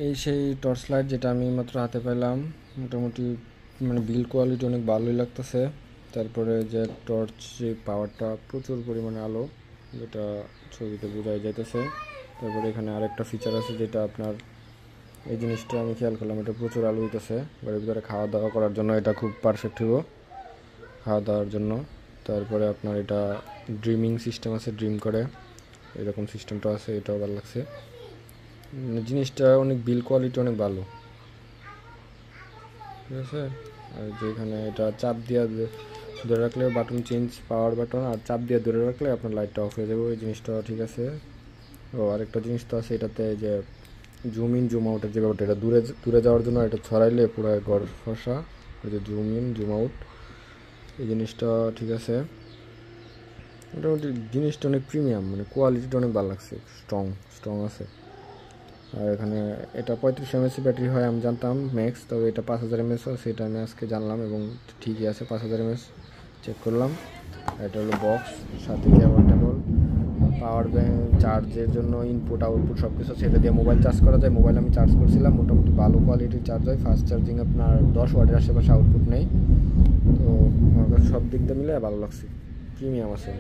এই সেই torch light যেটা আমি মাত্র হাতে পেলাম। মোটামুটি মানে বিল্ড কোয়ালিটি অনেক ভালোই লাগতেছে। তারপরে যে টর্চ যে পাওয়ারটা প্রচুর পরিমাণে আলো, যেটা ছবিতে বোঝাই যাইতেছে। তারপরে এখানে আরেকটা ফিচার আছে যেটা আপনার এই জিনিসটা আমি খেয়াল করলাম, এটা প্রচুর আলো হইতেছে গাড়ির ভিতরে খাওয়া দাওয়া করার জন্য। এটা খুব পারফেক্ট হইব খাওয়া দাওয়ার জন্য। তারপরে আপনার এটা ড্রিমিং সিস্টেম আছে, ড্রিম করে এরকম সিস্টেমটা আছে, এটাও ভালো লাগছে। জিনিসটা অনেক বিল্ড কোয়ালিটি অনেক ভালো, ঠিক আছে। আর যেখানে এটা চাপ দিয়ে ধরে রাখলে বাটন চেঞ্জ পাওয়ার বাটন, আর চাপ দিয়ে ধরে রাখলে আপনার লাইটটা অফ হয়ে যাবে, ওই জিনিসটা ঠিক আছে। ও আরেকটা জিনিস তো আছে এটাতে, যে জুম ইন জুম আউটের যে ব্যাপারটা, এটা দূরে দূরে যাওয়ার জন্য এটা ছড়াইলে পুরো ঘর ফসা, ওই যে জুম ইন জুম আউট, এই জিনিসটা ঠিক আছে। মোটামুটি জিনিসটা অনেক প্রিমিয়াম, মানে কোয়ালিটিটা অনেক ভালো লাগছে, স্ট্রং স্ট্রং আছে। আর এখানে এটা 35 mAh ব্যাটারি হয় আমি জানতাম ম্যাক্স, তবে এটা 5000 mAh হয়, সেটা আমি আজকে জানলাম এবং ঠিকই আছে 5000 mAh চেক করলাম। এটা হলো বক্স, সাথে কেবল টেবল, পাওয়ার ব্যাঙ্ক, চার্জের জন্য ইনপুট আউটপুট সব কিছু, সেটা দিয়ে মোবাইল চার্জ করা যায়। মোবাইল আমি চার্জ করছিলাম, মোটামুটি ভালো কোয়ালিটির চার্জ হয়, ফাস্ট চার্জিং, আপনার 10 ওয়াটের আশেপাশে আউটপুট নেই। তো আমার কাছে সব দিক দিয়ে মিলে ভালো লাগছে, প্রিমিয়াম আছে।